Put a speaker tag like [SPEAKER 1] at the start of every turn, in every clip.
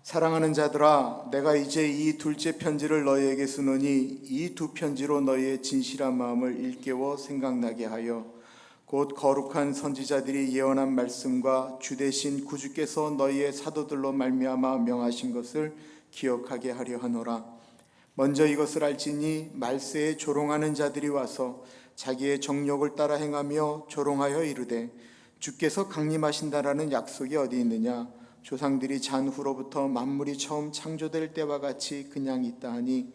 [SPEAKER 1] 사랑하는 자들아, 내가 이제 이 둘째 편지를 너희에게 쓰노니 이 두 편지로 너희의 진실한 마음을 일깨워 생각나게 하여 곧 거룩한 선지자들이 예언한 말씀과 주 대신 구주께서 너희의 사도들로 말미암아 명하신 것을 기억하게 하려 하노라. 먼저 이것을 알지니 말세에 조롱하는 자들이 와서 자기의 정욕을 따라 행하며 조롱하여 이르되 주께서 강림하신다라는 약속이 어디 있느냐? 조상들이 잔후로부터 만물이 처음 창조될 때와 같이 그냥 있다 하니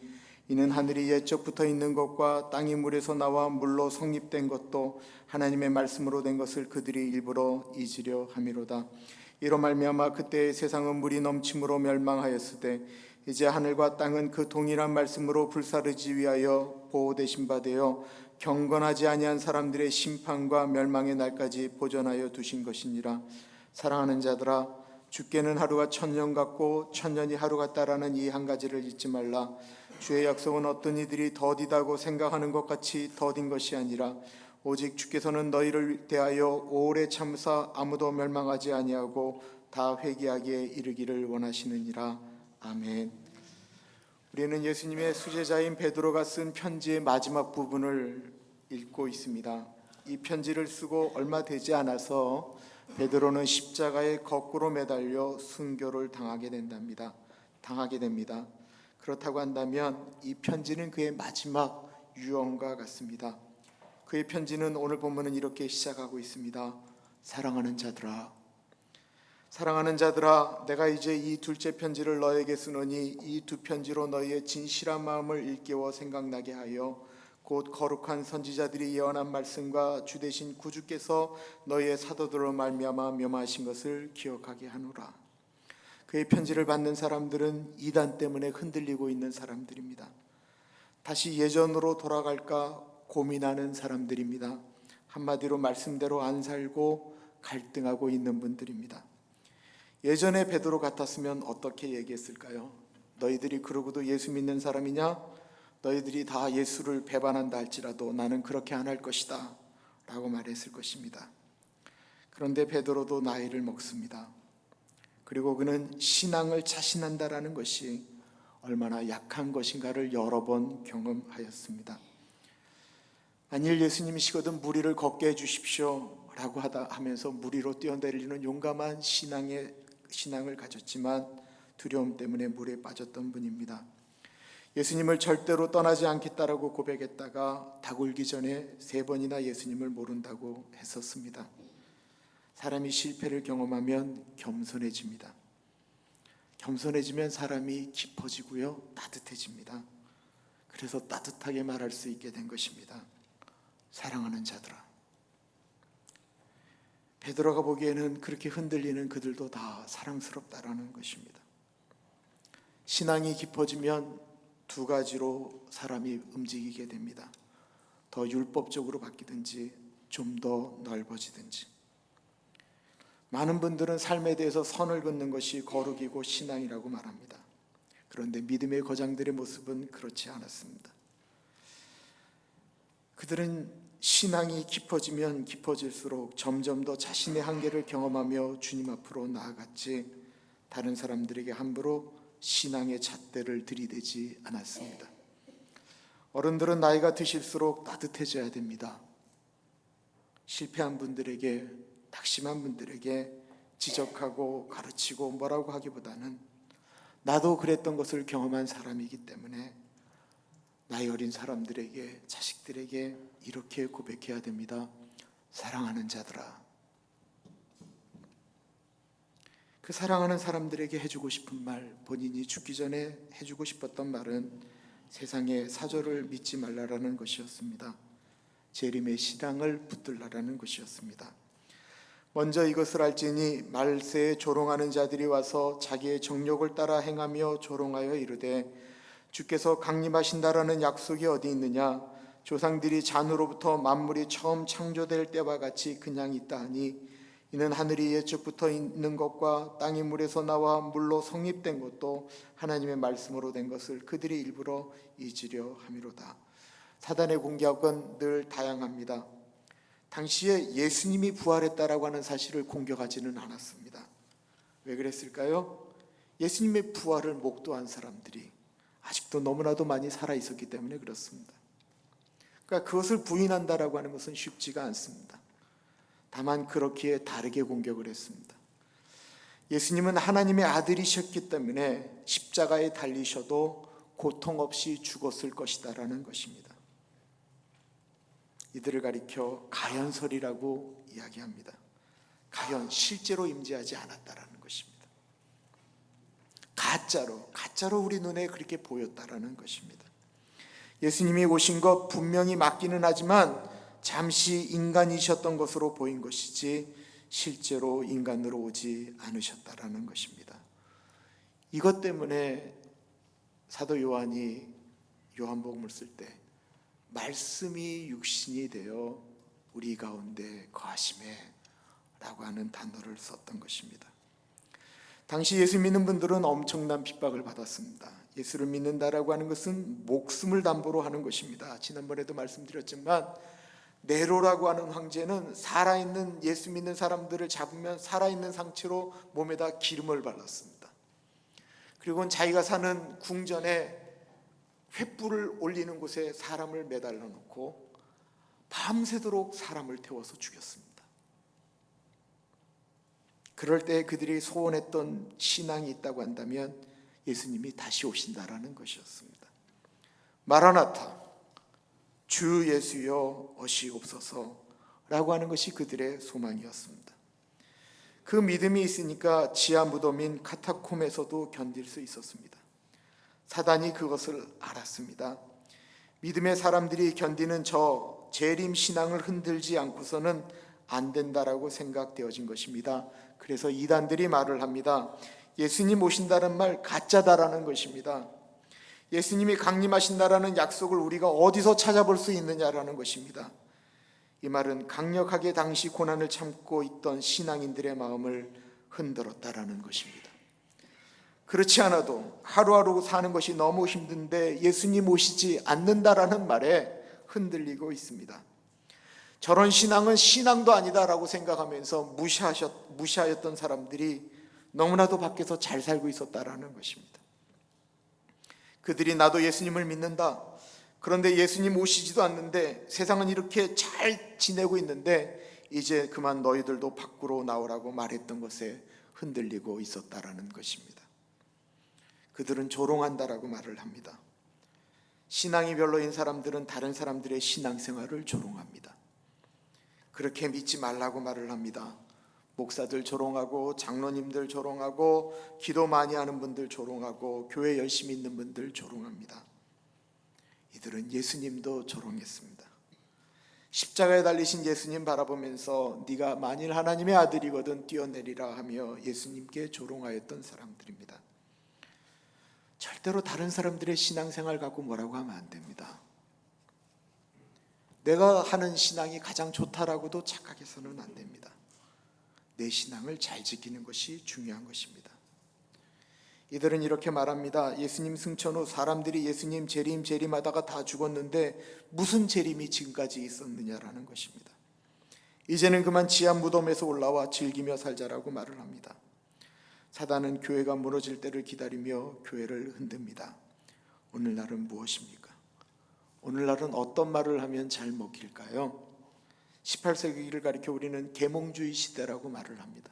[SPEAKER 1] 이는 하늘이 옛적부터 있는 것과 땅이 물에서 나와 물로 성립된 것도 하나님의 말씀으로 된 것을 그들이 일부러 잊으려 함이로다. 이로 말미암아 그때의 세상은 물이 넘침으로 멸망하였으되 이제 하늘과 땅은 그 동일한 말씀으로 불사르지 위하여 보호되신 바 되어 경건하지 아니한 사람들의 심판과 멸망의 날까지 보존하여 두신 것이니라. 사랑하는 자들아, 주께는 하루가 천년 같고 천년이 하루 같다라는 이 한 가지를 잊지 말라. 주의 약속은 어떤 이들이 더디다고 생각하는 것 같이 더딘 것이 아니라 오직 주께서는 너희를 대하여 오래 참사 아무도 멸망하지 아니하고 다 회개하기에 이르기를 원하시느니라. 아멘. 우리는 예수님의 수제자인 베드로가 쓴 편지의 마지막 부분을 읽고 있습니다. 이 편지를 쓰고 얼마 되지 않아서 베드로는 십자가에 거꾸로 매달려 순교를 당하게 됩니다. 그렇다고 한다면 이 편지는 그의 마지막 유언과 같습니다. 그의 편지는 오늘 본문은 이렇게 시작하고 있습니다. 사랑하는 자들아, 내가 이제 이 둘째 편지를 너에게 쓰노니 이 두 편지로 너희의 진실한 마음을 일깨워 생각나게 하여 곧 거룩한 선지자들이 예언한 말씀과 주 대신 구주께서 너희의 사도들로 말미암아 명하신 것을 기억하게 하노라. 그의 편지를 받는 사람들은 이단 때문에 흔들리고 있는 사람들입니다. 다시 예전으로 돌아갈까 고민하는 사람들입니다. 한마디로 말씀대로 안 살고 갈등하고 있는 분들입니다. 예전에 베드로 같았으면 어떻게 얘기했을까요? 너희들이 그러고도 예수 믿는 사람이냐? 너희들이 다 예수를 배반한다 할지라도 나는 그렇게 안 할 것이다 라고 말했을 것입니다. 그런데 베드로도 나이를 먹습니다. 그리고 그는 신앙을 자신한다라는 것이 얼마나 약한 것인가를 여러 번 경험하였습니다. 만일 예수님이시거든 무리를 걷게 해주십시오 라고 하면서 무리로 뛰어내리는 용감한 신앙을 가졌지만 두려움 때문에 물에 빠졌던 분입니다. 예수님을 절대로 떠나지 않겠다라고 고백했다가 닭 울기 전에 3번이나 예수님을 모른다고 했었습니다. 사람이 실패를 경험하면 겸손해집니다. 겸손해지면 사람이 깊어지고요, 따뜻해집니다. 그래서 따뜻하게 말할 수 있게 된 것입니다. 사랑하는 자들아. 베드로가 보기에는 그렇게 흔들리는 그들도 다 사랑스럽다라는 것입니다. 신앙이 깊어지면 두 가지로 사람이 움직이게 됩니다. 더 율법적으로 바뀌든지 좀 더 넓어지든지. 많은 분들은 삶에 대해서 선을 긋는 것이 거룩이고 신앙이라고 말합니다. 그런데 믿음의 거장들의 모습은 그렇지 않았습니다. 그들은 신앙이 깊어지면 깊어질수록 점점 더 자신의 한계를 경험하며 주님 앞으로 나아갔지 다른 사람들에게 함부로 신앙의 잣대를 들이대지 않았습니다. 어른들은 나이가 드실수록 따뜻해져야 됩니다. 실패한 분들에게, 낙심한 분들에게 지적하고 가르치고 뭐라고 하기보다는 나도 그랬던 것을 경험한 사람이기 때문에 나이 어린 사람들에게, 자식들에게 이렇게 고백해야 됩니다. 사랑하는 자들아. 그 사랑하는 사람들에게 해주고 싶은 말, 본인이 죽기 전에 해주고 싶었던 말은 세상의 사조를 믿지 말라라는 것이었습니다. 재림의 시당을 붙들라라는 것이었습니다. 먼저 이것을 알지니 말세에 조롱하는 자들이 와서 자기의 정욕을 따라 행하며 조롱하여 이르되 주께서 강림하신다라는 약속이 어디 있느냐? 조상들이 잔으로부터 만물이 처음 창조될 때와 같이 그냥 있다 하니 이는 하늘이 옛적부터 있는 것과 땅이 물에서 나와 물로 성립된 것도 하나님의 말씀으로 된 것을 그들이 일부러 잊으려 함이로다. 사단의 공격은 늘 다양합니다. 당시에 예수님이 부활했다라고 하는 사실을 공격하지는 않았습니다. 왜 그랬을까요? 예수님의 부활을 목도한 사람들이 아직도 너무나도 많이 살아 있었기 때문에 그렇습니다. 그러니까 그것을 부인한다라고 하는 것은 쉽지가 않습니다. 다만 그렇기에 다르게 공격을 했습니다. 예수님은 하나님의 아들이셨기 때문에 십자가에 달리셔도 고통 없이 죽었을 것이다라는 것입니다. 이들을 가리켜 가연설이라고 이야기합니다. 가연, 실제로 임재하지 않았다라는 것입니다. 가짜로 우리 눈에 그렇게 보였다라는 것입니다. 예수님이 오신 것 분명히 맞기는 하지만 잠시 인간이셨던 것으로 보인 것이지 실제로 인간으로 오지 않으셨다라는 것입니다. 이것 때문에 사도 요한이 요한복음을 쓸 때 말씀이 육신이 되어 우리 가운데 거하심에 라고 하는 단어를 썼던 것입니다. 당시 예수 믿는 분들은 엄청난 핍박을 받았습니다. 예수를 믿는다라고 하는 것은 목숨을 담보로 하는 것입니다. 지난번에도 말씀드렸지만 네로라고 하는 황제는 살아있는 예수 믿는 사람들을 잡으면 살아있는 상체로 몸에다 기름을 발랐습니다. 그리고 자기가 사는 궁전에 횃불을 올리는 곳에 사람을 매달려 놓고 밤새도록 사람을 태워서 죽였습니다. 그럴 때 그들이 소원했던 신앙이 있다고 한다면 예수님이 다시 오신다라는 것이었습니다. 마라나타, 주 예수여 오시옵소서라고 하는 것이 그들의 소망이었습니다. 그 믿음이 있으니까 지하 무덤인 카타콤에서도 견딜 수 있었습니다. 사단이 그것을 알았습니다. 믿음의 사람들이 견디는 저 재림 신앙을 흔들지 않고서는 안 된다라고 생각되어진 것입니다. 그래서 이단들이 말을 합니다. 예수님 오신다는 말 가짜다라는 것입니다. 예수님이 강림하신다라는 약속을 우리가 어디서 찾아볼 수 있느냐라는 것입니다. 이 말은 강력하게 당시 고난을 참고 있던 신앙인들의 마음을 흔들었다라는 것입니다. 그렇지 않아도 하루하루 사는 것이 너무 힘든데 예수님 오시지 않는다라는 말에 흔들리고 있습니다. 저런 신앙은 신앙도 아니다라고 생각하면서 무시하였던 사람들이 너무나도 밖에서 잘 살고 있었다라는 것입니다. 그들이 나도 예수님을 믿는다. 그런데 예수님 오시지도 않는데 세상은 이렇게 잘 지내고 있는데 이제 그만 너희들도 밖으로 나오라고 말했던 것에 흔들리고 있었다라는 것입니다. 그들은 조롱한다라고 말을 합니다. 신앙이 별로인 사람들은 다른 사람들의 신앙생활을 조롱합니다. 그렇게 믿지 말라고 말을 합니다. 목사들 조롱하고 장로님들 조롱하고 기도 많이 하는 분들 조롱하고 교회 열심히 있는 분들 조롱합니다. 이들은 예수님도 조롱했습니다. 십자가에 달리신 예수님 바라보면서 네가 만일 하나님의 아들이거든 뛰어내리라 하며 예수님께 조롱하였던 사람들입니다. 절대로 다른 사람들의 신앙생활 갖고 뭐라고 하면 안 됩니다. 내가 하는 신앙이 가장 좋다라고도 착각해서는 안 됩니다. 내 신앙을 잘 지키는 것이 중요한 것입니다. 이들은 이렇게 말합니다. 예수님 승천 후 사람들이 예수님 재림하다가 다 죽었는데 무슨 재림이 지금까지 있었느냐라는 것입니다. 이제는 그만 지하 무덤에서 올라와 즐기며 살자라고 말을 합니다. 사단은 교회가 무너질 때를 기다리며 교회를 흔듭니다. 오늘날은 무엇입니까? 오늘날은 어떤 말을 하면 잘 먹힐까요? 18세기를 가리켜 우리는 계몽주의 시대라고 말을 합니다.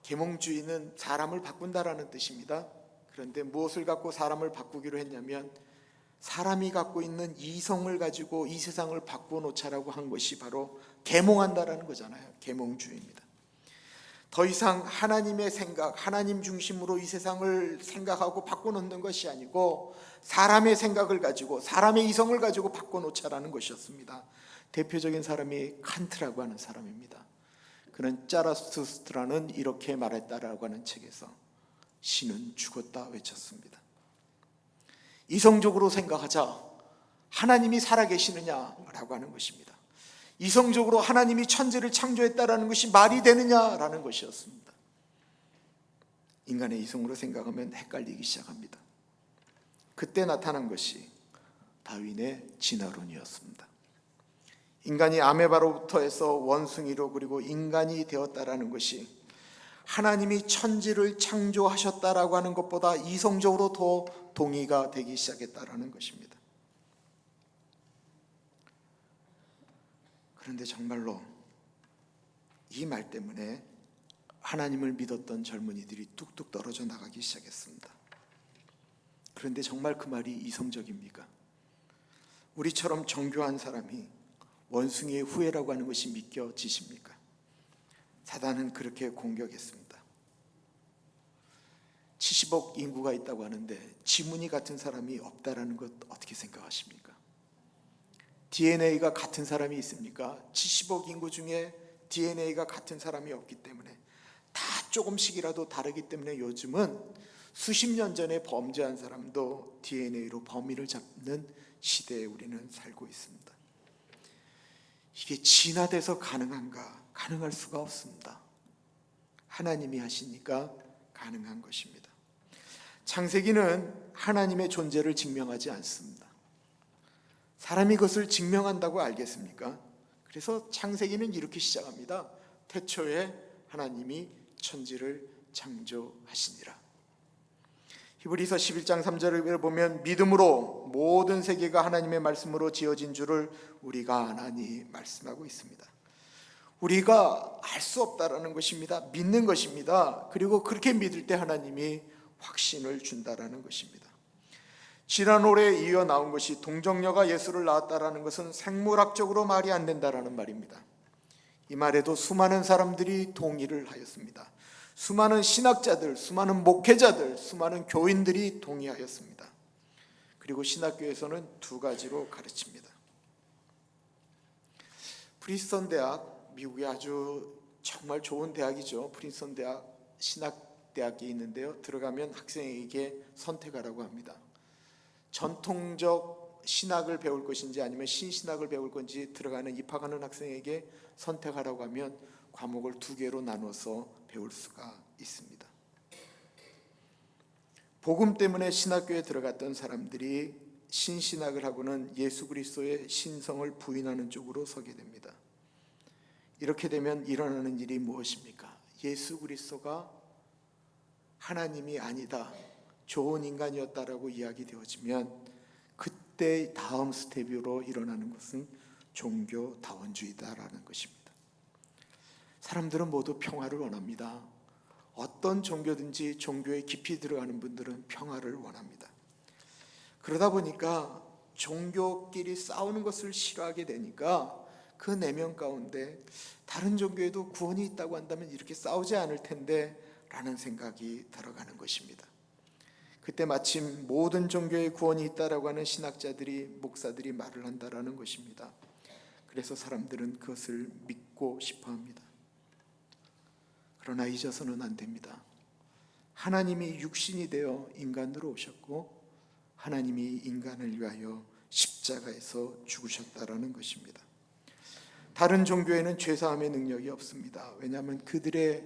[SPEAKER 1] 계몽주의는 사람을 바꾼다라는 뜻입니다. 그런데 무엇을 갖고 사람을 바꾸기로 했냐면 사람이 갖고 있는 이성을 가지고 이 세상을 바꿔놓자라고 한 것이 바로 계몽한다라는 거잖아요. 계몽주의입니다. 더 이상 하나님의 생각, 하나님 중심으로 이 세상을 생각하고 바꿔놓는 것이 아니고 사람의 생각을 가지고 사람의 이성을 가지고 바꿔놓자라는 것이었습니다. 대표적인 사람이 칸트라고 하는 사람입니다. 그는 짜라투스트라는 이렇게 말했다라고 하는 책에서 신은 죽었다 외쳤습니다. 이성적으로 생각하자. 하나님이 살아계시느냐라고 하는 것입니다. 이성적으로 하나님이 천지를 창조했다라는 것이 말이 되느냐라는 것이었습니다. 인간의 이성으로 생각하면 헷갈리기 시작합니다. 그때 나타난 것이 다윈의 진화론이었습니다. 인간이 아메바로부터 해서 원숭이로 그리고 인간이 되었다라는 것이 하나님이 천지를 창조하셨다라고 하는 것보다 이성적으로 더 동의가 되기 시작했다라는 것입니다. 그런데 정말로 이 말 때문에 하나님을 믿었던 젊은이들이 뚝뚝 떨어져 나가기 시작했습니다. 그런데 정말 그 말이 이성적입니까? 우리처럼 정교한 사람이 원숭이의 후회라고 하는 것이 믿겨지십니까? 사단은 그렇게 공격했습니다. 70억 인구가 있다고 하는데 지문이 같은 사람이 없다라는 것 어떻게 생각하십니까? DNA가 같은 사람이 있습니까? 70억 인구 중에 DNA가 같은 사람이 없기 때문에 다 조금씩이라도 다르기 때문에 요즘은 수십 년 전에 범죄한 사람도 DNA로 범인을 잡는 시대에 우리는 살고 있습니다. 이게 진화돼서 가능한가? 가능할 수가 없습니다. 하나님이 하시니까 가능한 것입니다. 창세기는 하나님의 존재를 증명하지 않습니다. 사람이 그것을 증명한다고 알겠습니까? 그래서 창세기는 이렇게 시작합니다. 태초에 하나님이 천지를 창조하시니라. 히브리서 11장 3절을 보면 믿음으로 모든 세계가 하나님의 말씀으로 지어진 줄을 우리가 아나니 말씀하고 있습니다. 우리가 알 수 없다라는 것입니다. 믿는 것입니다. 그리고 그렇게 믿을 때 하나님이 확신을 준다라는 것입니다. 지난 올해 이어 나온 것이 동정녀가 예수를 낳았다라는 것은 생물학적으로 말이 안 된다라는 말입니다. 이 말에도 수많은 사람들이 동의를 하였습니다. 수많은 신학자들, 수많은 목회자들, 수많은 교인들이 동의하였습니다. 그리고 신학교에서는 두 가지로 가르칩니다. 프린스턴 대학, 미국의 아주 정말 좋은 대학이죠. 프린스턴 대학 신학대학이 있는데요. 들어가면 학생에게 선택하라고 합니다. 전통적 신학을 배울 것인지 아니면 신신학을 배울 건지 들어가는 입학하는 학생에게 선택하라고 하면 과목을 두 개로 나눠서 배울 수가 있습니다. 복음 때문에 신학교에 들어갔던 사람들이 신신학을 하고는 예수 그리스도의 신성을 부인하는 쪽으로 서게 됩니다. 이렇게 되면 일어나는 일이 무엇입니까? 예수 그리스도가 하나님이 아니다, 좋은 인간이었다라고 이야기되어지면 그때 다음 스텝으로 일어나는 것은 종교다원주의다라는 것입니다. 사람들은 모두 평화를 원합니다. 어떤 종교든지 종교에 깊이 들어가는 분들은 평화를 원합니다. 그러다 보니까 종교끼리 싸우는 것을 싫어하게 되니까 그 내면 가운데 다른 종교에도 구원이 있다고 한다면 이렇게 싸우지 않을 텐데 라는 생각이 들어가는 것입니다. 그때 마침 모든 종교에 구원이 있다라고 하는 신학자들이, 목사들이 말을 한다라는 것입니다. 그래서 사람들은 그것을 믿고 싶어 합니다. 그러나 잊어서는 안 됩니다. 하나님이 육신이 되어 인간으로 오셨고 하나님이 인간을 위하여 십자가에서 죽으셨다라는 것입니다. 다른 종교에는 죄사함의 능력이 없습니다. 왜냐하면 그들의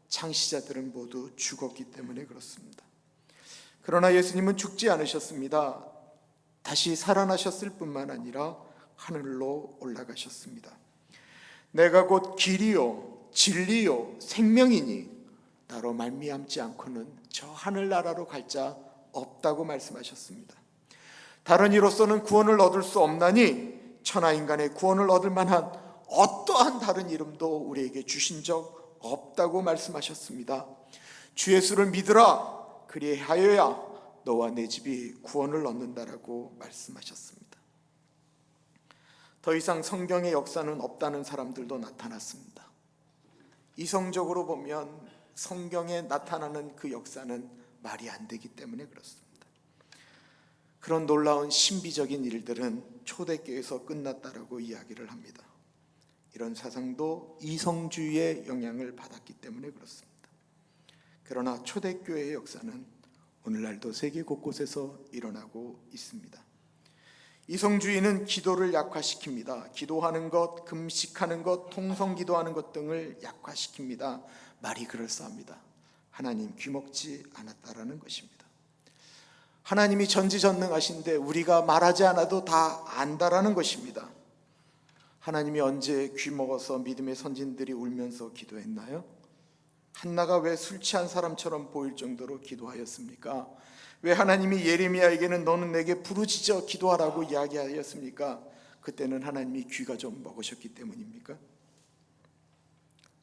[SPEAKER 1] 창시자들은 모두 죽었기 때문에 그렇습니다. 그러나 예수님은 죽지 않으셨습니다. 다시 살아나셨을 뿐만 아니라 하늘로 올라가셨습니다. 내가 곧 길이요 진리요 생명이니 나로 말미암지 않고는 저 하늘나라로 갈 자 없다고 말씀하셨습니다. 다른 이로서는 구원을 얻을 수 없나니 천하 인간의 구원을 얻을 만한 어떠한 다른 이름도 우리에게 주신 적 없다고 말씀하셨습니다. 주 예수를 믿으라, 그리하여야 너와 내 집이 구원을 얻는다라고 말씀하셨습니다. 더 이상 성경의 역사는 없다는 사람들도 나타났습니다. 이성적으로 보면 성경에 나타나는 그 역사는 말이 안 되기 때문에 그렇습니다. 그런 놀라운 신비적인 일들은 초대교회에서 끝났다라고 이야기를 합니다. 이런 사상도 이성주의의 영향을 받았기 때문에 그렇습니다. 그러나 초대교회의 역사는 오늘날도 세계 곳곳에서 일어나고 있습니다. 이성주의는 기도를 약화시킵니다. 기도하는 것, 금식하는 것, 통성기도하는 것 등을 약화시킵니다. 말이 그럴싸합니다. 하나님 귀먹지 않았다라는 것입니다. 하나님이 전지전능하신데 우리가 말하지 않아도 다 안다라는 것입니다. 하나님이 언제 귀먹어서 믿음의 선진들이 울면서 기도했나요? 한나가 왜 술 취한 사람처럼 보일 정도로 기도하였습니까? 왜 하나님이 예레미야에게는 너는 내게 부르짖어 기도하라고 이야기하였습니까? 그때는 하나님이 귀가 좀 먹으셨기 때문입니까?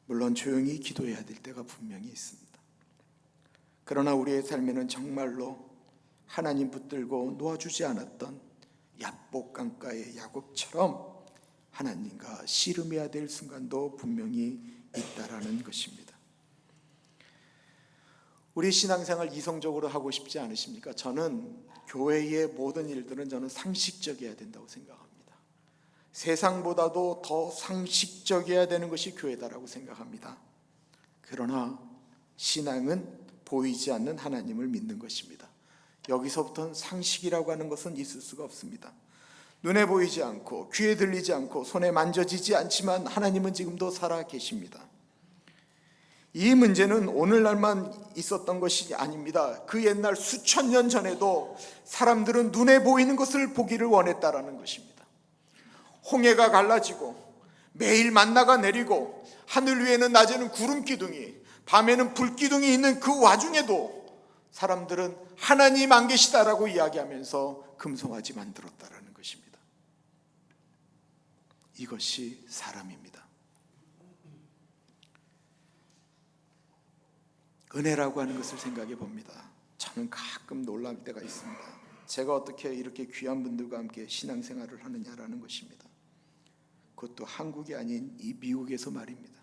[SPEAKER 1] 물론 조용히 기도해야 될 때가 분명히 있습니다. 그러나 우리의 삶에는 정말로 하나님 붙들고 놓아주지 않았던 야복 강가의 야곱처럼 하나님과 씨름해야 될 순간도 분명히 있다라는 것입니다. 우리 신앙생활 이성적으로 하고 싶지 않으십니까? 저는 교회의 모든 일들은 저는 상식적이어야 된다고 생각합니다. 세상보다도 더 상식적이어야 되는 것이 교회다라고 생각합니다. 그러나 신앙은 보이지 않는 하나님을 믿는 것입니다. 여기서부터는 상식이라고 하는 것은 있을 수가 없습니다. 눈에 보이지 않고 귀에 들리지 않고 손에 만져지지 않지만 하나님은 지금도 살아 계십니다. 이 문제는 오늘날만 있었던 것이 아닙니다. 그 옛날 수천 년 전에도 사람들은 눈에 보이는 것을 보기를 원했다라는 것입니다. 홍해가 갈라지고 매일 만나가 내리고 하늘 위에는 낮에는 구름 기둥이 밤에는 불 기둥이 있는 그 와중에도 사람들은 하나님 안 계시다라고 이야기하면서 금송아지 만들었다라는 것입니다. 이것이 사람입니다. 은혜라고 하는 것을 생각해 봅니다. 저는 가끔 놀랄 때가 있습니다. 제가 어떻게 이렇게 귀한 분들과 함께 신앙생활을 하느냐라는 것입니다. 그것도 한국이 아닌 이 미국에서 말입니다.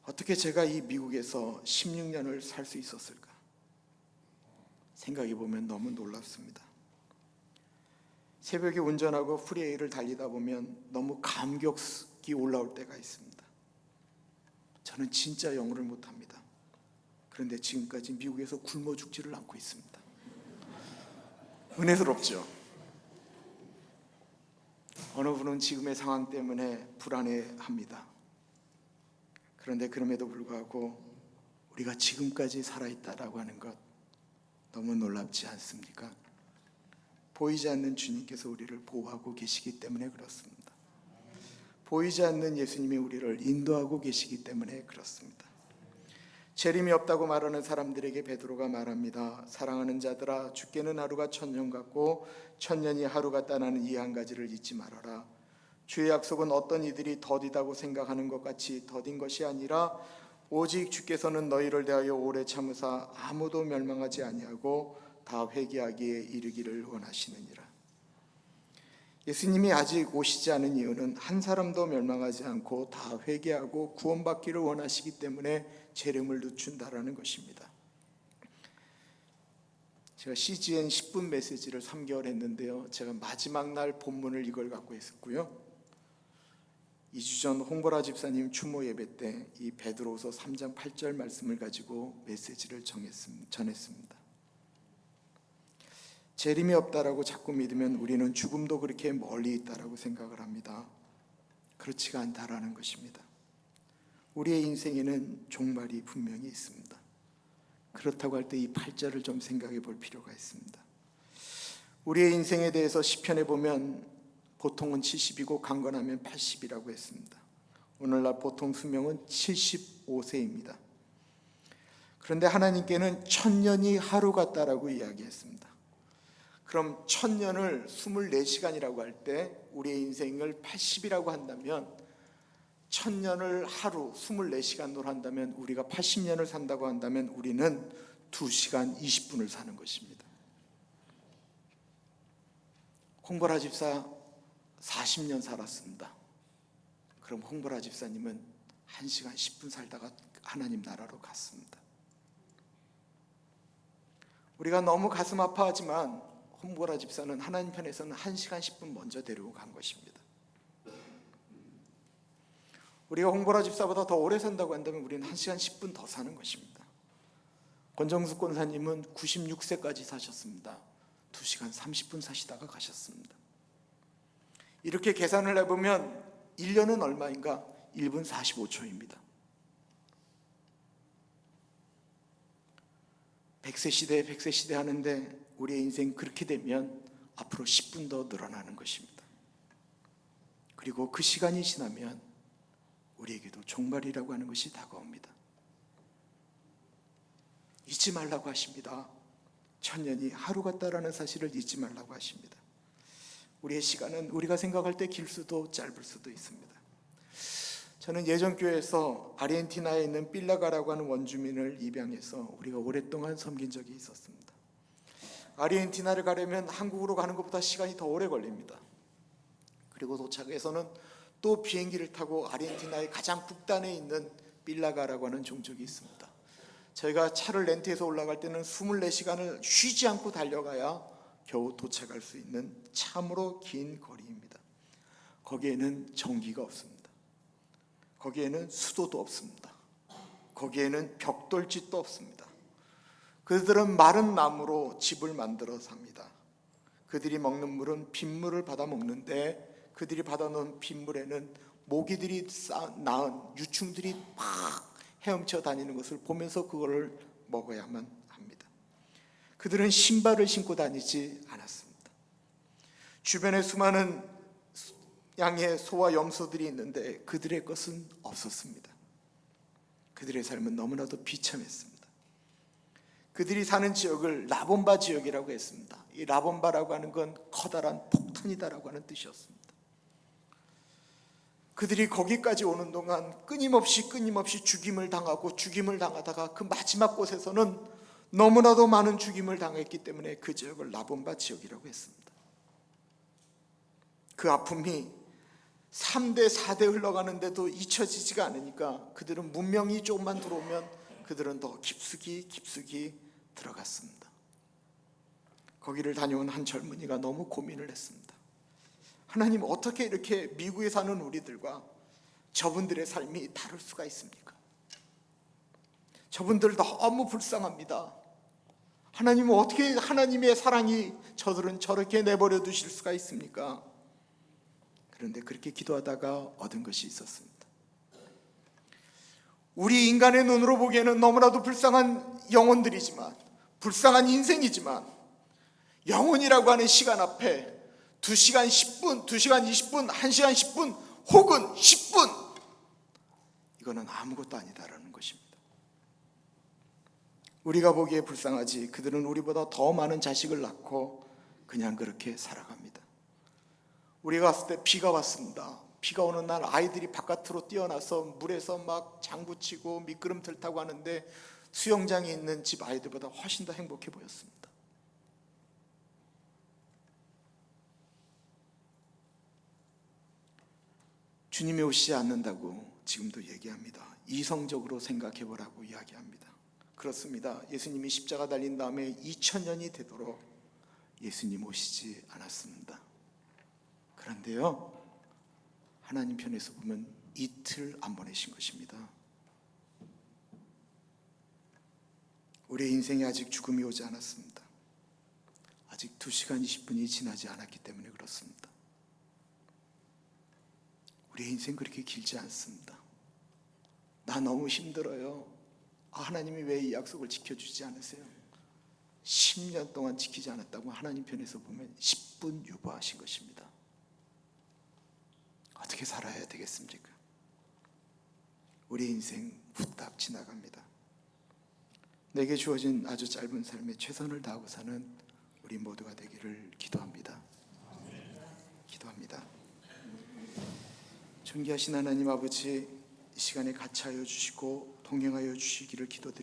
[SPEAKER 1] 어떻게 제가 이 미국에서 16년을 살 수 있었을까? 생각해 보면 너무 놀랍습니다. 새벽에 운전하고 프리웨이를 달리다 보면 너무 감격이 올라올 때가 있습니다. 저는 진짜 영어를 못합니다. 그런데 지금까지 미국에서 굶어 죽지를 않고 있습니다. 은혜스럽죠? 어느 분은 지금의 상황 때문에 불안해합니다. 그런데 그럼에도 불구하고 우리가 지금까지 살아있다라고 하는 것 너무 놀랍지 않습니까? 보이지 않는 주님께서 우리를 보호하고 계시기 때문에 그렇습니다. 보이지 않는 예수님이 우리를 인도하고 계시기 때문에 그렇습니다. 재림이 없다고 말하는 사람들에게 베드로가 말합니다. 사랑하는 자들아, 주께는 하루가 천년 같고 천년이 하루 같다는 이 한 가지를 잊지 말아라. 주의 약속은 어떤 이들이 더디다고 생각하는 것 같이 더딘 것이 아니라 오직 주께서는 너희를 대하여 오래 참으사 아무도 멸망하지 아니하고 다 회개하기에 이르기를 원하시느니라. 예수님이 아직 오시지 않은 이유는 한 사람도 멸망하지 않고 다 회개하고 구원받기를 원하시기 때문에 재림을 늦춘다라는 것입니다. 제가 CGN 10분 메시지를 3개월 했는데요, 제가 마지막 날 본문을 이걸 갖고 했었고요, 2주 전 홍보라 집사님 추모 예배 때 이 베드로후서 3장 8절 말씀을 가지고 메시지를 전했습니다. 재림이 없다라고 자꾸 믿으면 우리는 죽음도 그렇게 멀리 있다라고 생각을 합니다. 그렇지가 않다라는 것입니다. 우리의 인생에는 종말이 분명히 있습니다. 그렇다고 할 때 이 8절을 좀 생각해 볼 필요가 있습니다. 우리의 인생에 대해서 시편에 보면 보통은 70이고 강건하면 80이라고 했습니다. 오늘날 보통 수명은 75세입니다. 그런데 하나님께는 1000년이 하루 같다라고 이야기했습니다. 그럼 1000년을 24시간이라고 할 때 우리의 인생을 80이라고 한다면 1000년을 하루 24시간으로 한다면 우리가 80년을 산다고 한다면 우리는 2시간 20분을 사는 것입니다. 홍보라 집사 40년 살았습니다. 그럼 홍보라 집사님은 1시간 10분 살다가 하나님 나라로 갔습니다. 우리가 너무 가슴 아파하지만 홍보라 집사는 하나님 편에서는 1시간 10분 먼저 데리고 간 것입니다. 우리가 홍보라 집사보다 더 오래 산다고 한다면 우리는 1시간 10분 더 사는 것입니다. 권정숙 권사님은 96세까지 사셨습니다. 2시간 30분 사시다가 가셨습니다. 이렇게 계산을 해보면 1년은 얼마인가? 1분 45초입니다. 100세 시대 하는데 우리의 인생 그렇게 되면 앞으로 10분 더 늘어나는 것입니다. 그리고 그 시간이 지나면 우리에게도 종말이라고 하는 것이 다가옵니다. 잊지 말라고 하십니다. 천년이 하루 같다라는 사실을 잊지 말라고 하십니다. 우리의 시간은 우리가 생각할 때 길 수도 짧을 수도 있습니다. 저는 예전 교회에서 아르헨티나에 있는 빌라가라고 하는 원주민을 입양해서 우리가 오랫동안 섬긴 적이 있었습니다. 아르헨티나를 가려면 한국으로 가는 것보다 시간이 더 오래 걸립니다. 그리고 도착해서는 또 비행기를 타고 아르헨티나의 가장 북단에 있는 빌라가라고 하는 종족이 있습니다. 저희가 차를 렌트해서 올라갈 때는 24시간을 쉬지 않고 달려가야 겨우 도착할 수 있는 참으로 긴 거리입니다. 거기에는 전기가 없습니다. 거기에는 수도도 없습니다. 거기에는 벽돌집도 없습니다. 그들은 마른 나무로 집을 만들어 삽니다. 그들이 먹는 물은 빗물을 받아 먹는데 그들이 받아놓은 빗물에는 모기들이 낳은 유충들이 막 헤엄쳐 다니는 것을 보면서 그거를 먹어야만 합니다. 그들은 신발을 신고 다니지 않았습니다. 주변에 수많은 양의 소와 염소들이 있는데 그들의 것은 없었습니다. 그들의 삶은 너무나도 비참했습니다. 그들이 사는 지역을 라본바 지역이라고 했습니다. 이 라본바라고 하는 건 커다란 폭탄이다라고 하는 뜻이었습니다. 그들이 거기까지 오는 동안 끊임없이 죽임을 당하다가 그 마지막 곳에서는 너무나도 많은 죽임을 당했기 때문에 그 지역을 라본바 지역이라고 했습니다. 그 아픔이 3대 4대 흘러가는데도 잊혀지지가 않으니까 그들은 문명이 조금만 들어오면 그들은 더 깊숙이 들어갔습니다. 거기를 다녀온 한 젊은이가 너무 고민을 했습니다. 하나님, 어떻게 이렇게 미국에 사는 우리들과 저분들의 삶이 다를 수가 있습니까? 저분들 너무 불쌍합니다. 하나님은 어떻게 하나님의 사랑이 저들은 저렇게 내버려 두실 수가 있습니까? 그런데 그렇게 기도하다가 얻은 것이 있었습니다. 우리 인간의 눈으로 보기에는 너무나도 불쌍한 영혼들이지만, 불쌍한 인생이지만, 영혼이라고 하는 시간 앞에 2시간 10분, 2시간 20분, 1시간 10분 혹은 10분, 이거는 아무것도 아니다라는 것입니다. 우리가 보기에 불쌍하지 그들은 우리보다 더 많은 자식을 낳고 그냥 그렇게 살아갑니다. 우리가 갔을 때 비가 왔습니다. 비가 오는 날 아이들이 바깥으로 뛰어나서 물에서 막 장구치고 미끄럼틀 타고 하는데 수영장이 있는 집 아이들보다 훨씬 더 행복해 보였습니다. 주님이 오시지 않는다고 지금도 얘기합니다. 이성적으로 생각해 보라고 이야기합니다. 그렇습니다. 예수님이 십자가 달린 다음에 2000년이 되도록 예수님 오시지 않았습니다. 그런데요, 하나님 편에서 보면 이틀 안 보내신 것입니다. 우리의 인생에 아직 죽음이 오지 않았습니다. 아직 2시간 20분이 지나지 않았기 때문에 그렇습니다. 우리의 인생 그렇게 길지 않습니다. 나 너무 힘들어요. 하나님이 왜 이 약속을 지켜주지 않으세요? 10년 동안 지키지 않았다고 하나님 편에서 보면 10분 유보하신 것입니다. 어떻게 살아야 되겠습니까? 우리 인생 후딱 지나갑니다. 내게 주어진 아주 짧은 삶에 최선을 다하고 사는 우리 모두가 되기를 기도합니다. 존귀하신 하나님 아버지, 이 시간에 같이 하여 주시고 동행하여 주시기를 기도드립니다.